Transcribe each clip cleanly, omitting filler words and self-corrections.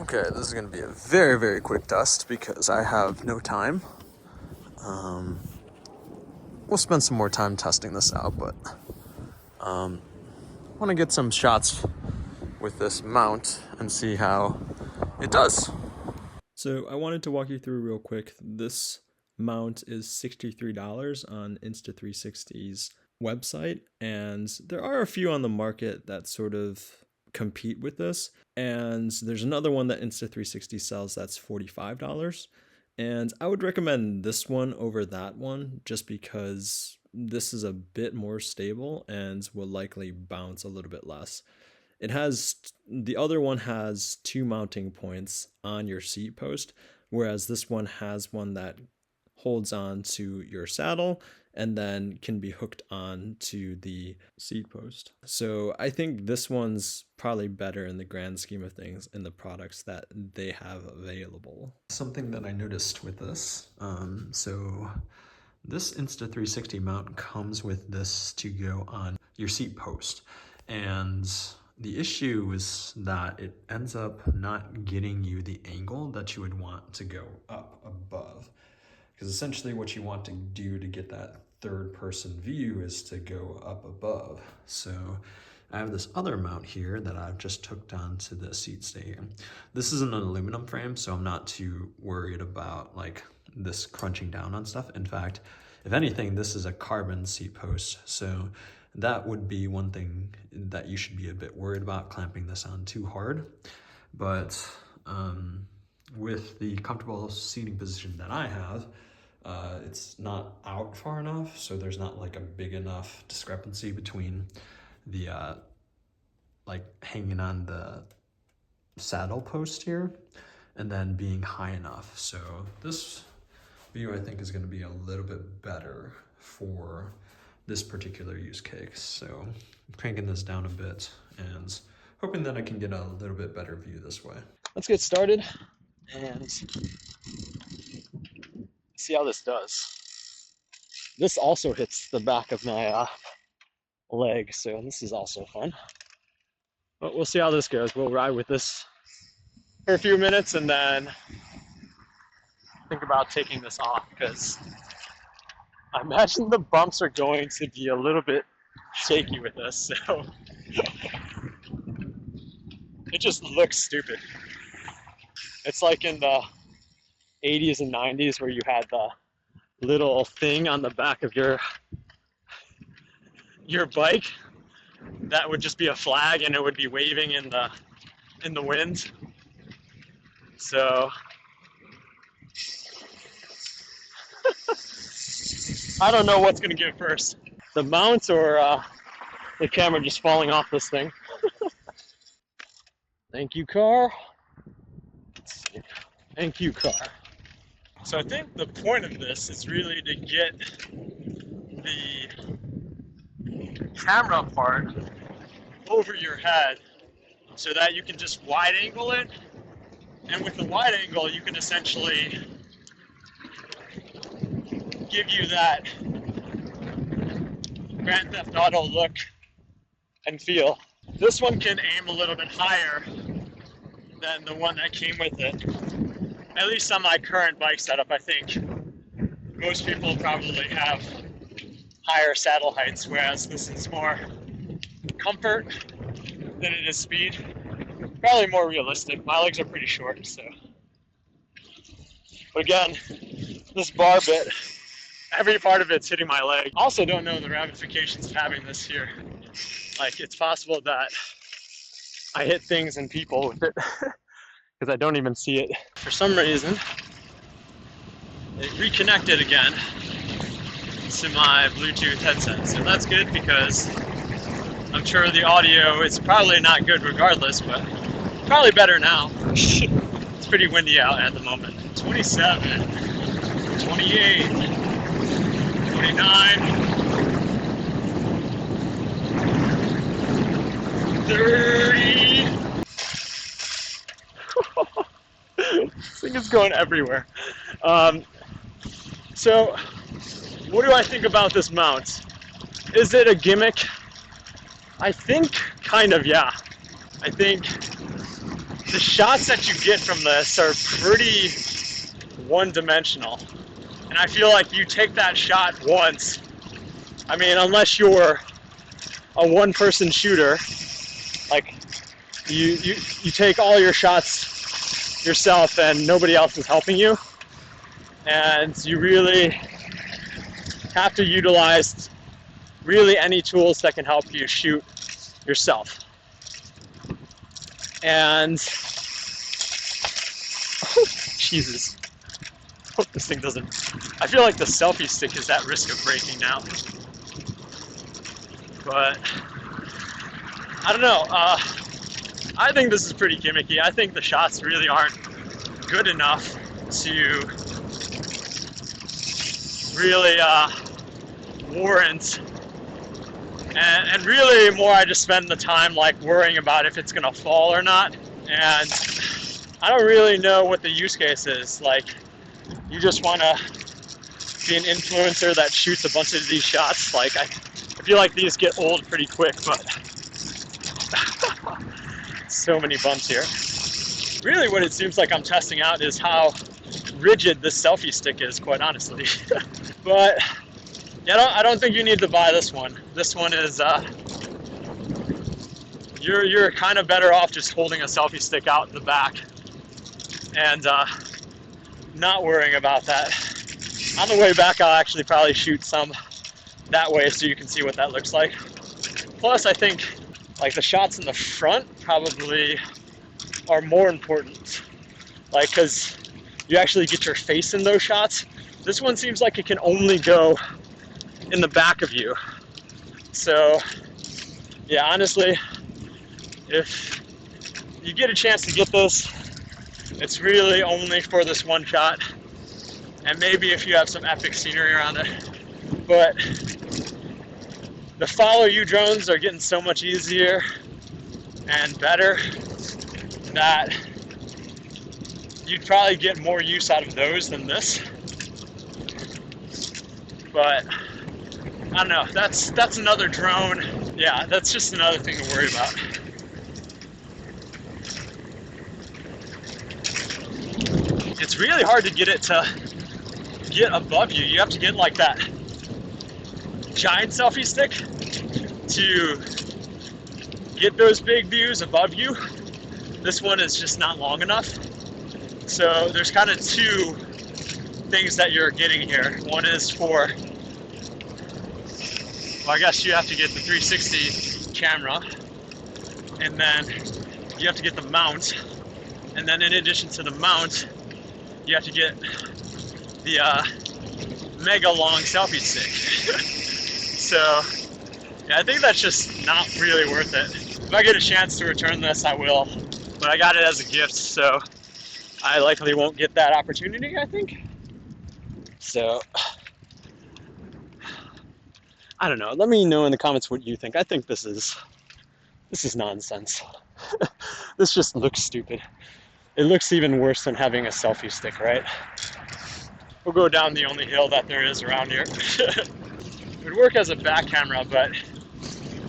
Okay, this is going to be a very, very quick test because I have no time. We'll spend some more time testing this out, but I want to get some shots with this mount and see how it does. So I wanted to walk you through real quick. This mount is $63 on Insta360's website, and there are a few on the market that sort of compete with this. And there's another one that Insta360 sells that's $45. And I would recommend this one over that one just because this is a bit more stable and will likely bounce a little bit less. The other one has two mounting points on your seat post, whereas this one has one that holds on to your saddle and then can be hooked on to the seat post. So I think this one's probably better in the grand scheme of things in the products that they have available. Something that I noticed with this, so this Insta360 mount comes with this to go on your seat post, and the issue is that it ends up not getting you the angle that you would want to go up above. Because essentially what you want to do to get that third person view is to go up above. So I have this other mount here that I've just hooked onto the seat stay here. This is an aluminum frame, so I'm not too worried about like this crunching down on stuff. In fact, if anything, this is a carbon seat post. So that would be one thing that you should be a bit worried about, clamping this on too hard. But with the comfortable seating position that I have, it's not out far enough, so there's not like a big enough discrepancy between the like hanging on the saddle post here and then being high enough. So this view I think is going to be a little bit better for this particular use case. So I'm cranking this down a bit and hoping that I can get a little bit better view this way. Let's get started and see how this does. This also hits the back of my leg, so this is also fun. But we'll see how this goes. We'll ride with this for a few minutes and then think about taking this off, because I imagine the bumps are going to be a little bit shaky with this, so it just looks stupid. It's like in the 80s and 90s where you had the little thing on the back of your bike that would just be a flag and it would be waving in the wind. So I don't know what's gonna give first, the mount or the camera just falling off this thing. Thank you, car. Let's see. Thank you, car. So I think the point of this is really to get the camera part over your head so that you can just wide angle it. And with the wide angle, you can essentially give you that Grand Theft Auto look and feel. This one can aim a little bit higher than the one that came with it. At least on my current bike setup, I think most people probably have higher saddle heights, whereas this is more comfort than it is speed. Probably more realistic. My legs are pretty short, so. But again, this bar bit, every part of it's hitting my leg. Also don't know the ramifications of having this here. Like, it's possible that I hit things and people with it because I don't even see it. For some reason, it reconnected again to my Bluetooth headset. So that's good because I'm sure the audio is probably not good regardless, but probably better now. It's pretty windy out at the moment. 27, 28, 29, 30. This thing is going everywhere. So what do I think about this mount? Is it a gimmick? I think kind of, yeah. I think the shots that you get from this are pretty one-dimensional. And I feel like you take that shot once, I mean, unless you're a one-person shooter, like you take all your shots yourself and nobody else is helping you, and you really have to utilize really any tools that can help you shoot yourself. And Jesus, hope this thing doesn't, I feel like the selfie stick is at risk of breaking now. But I don't know, I think this is pretty gimmicky. I think the shots really aren't good enough to really warrant, and really more I just spend the time like worrying about if it's gonna fall or not, and I don't really know what the use case is. Like, you just want to be an influencer that shoots a bunch of these shots. Like, I feel like these get old pretty quick, but so many bumps here. Really what it seems like I'm testing out is how rigid this selfie stick is, quite honestly. But yeah, I don't think you need to buy this one. This one is, you're kind of better off just holding a selfie stick out in the back and not worrying about that. On the way back, I'll actually probably shoot some that way so you can see what that looks like. Plus, I think like the shots in the front probably are more important, like, because you actually get your face in those shots. This one seems like it can only go in the back of you. So yeah, honestly, if you get a chance to get this, it's really only for this one shot, and maybe if you have some epic scenery around it. But the follow you drones are getting so much easier and better that you'd probably get more use out of those than this. But I don't know, that's another drone. Yeah, that's just another thing to worry about. It's really hard to get it to get above you. You have to get like that giant selfie stick to get those big views above you. This one is just not long enough. So there's kind of two things that you're getting here. One is for, well, I guess you have to get the 360 camera, and then you have to get the mount, and then in addition to the mount, you have to get the mega long selfie stick. So yeah, I think that's just not really worth it. If I get a chance to return this, I will, but I got it as a gift, so I likely won't get that opportunity, I think. So I don't know, let me know in the comments what you think. I think this is nonsense. This just looks stupid. It looks even worse than having a selfie stick, right? We'll go down the only hill that there is around here. It would work as a back camera, but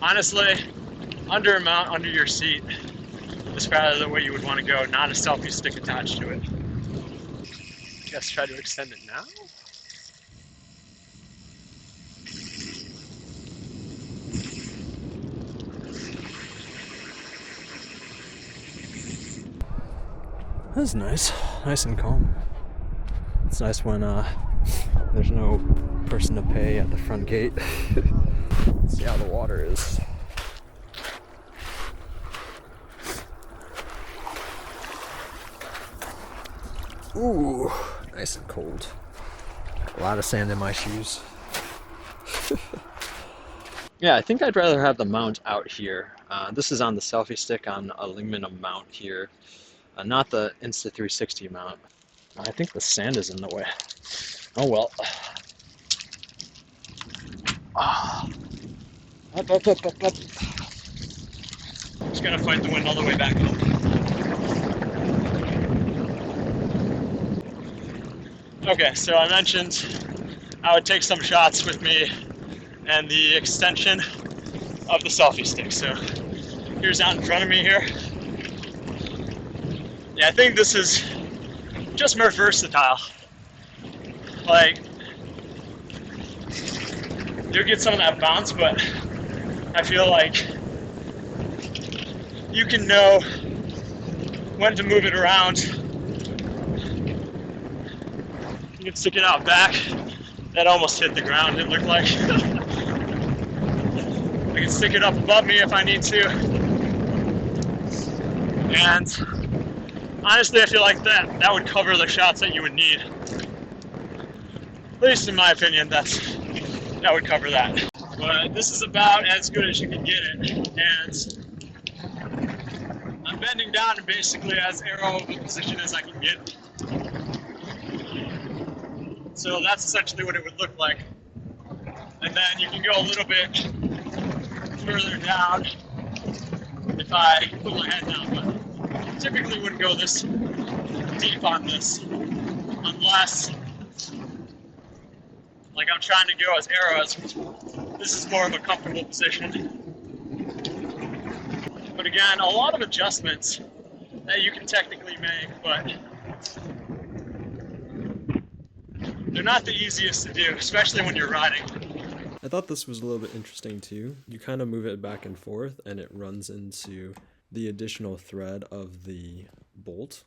honestly, under a mount, under your seat, is probably the way you would want to go, not a selfie stick attached to it. Guess try to extend it now. That's nice. Nice and calm. It's nice when there's no person to pay at the front gate. Let's see how the water is. Ooh, nice and cold. A lot of sand in my shoes. Yeah, I think I'd rather have the mount out here. This is on the selfie stick on aluminum mount here. Not the Insta360 mount. I think the sand is in the way. Oh well. Up. Just gonna fight the wind all the way back home. Okay, so I mentioned I would take some shots with me and the extension of the selfie stick. So here's out in front of me here. Yeah, I think this is just more versatile. Like, you'll get some of that bounce, but I feel like you can know when to move it around. You can stick it out back. That almost hit the ground, it looked like. I can stick it up above me if I need to. And honestly, I feel like that would cover the shots that you would need. At least in my opinion, that would cover that. But this is about as good as you can get it. And I'm bending down in basically as arrow of a position as I can get. So that's essentially what it would look like. And then you can go a little bit further down if I put my head down, but typically wouldn't go this deep on this unless like I'm trying to go as arrows. This is more of a comfortable position. But again, a lot of adjustments that you can technically make, but they're not the easiest to do, especially when you're riding. I thought this was a little bit interesting too. You kind of move it back and forth and it runs into the additional thread of the bolt.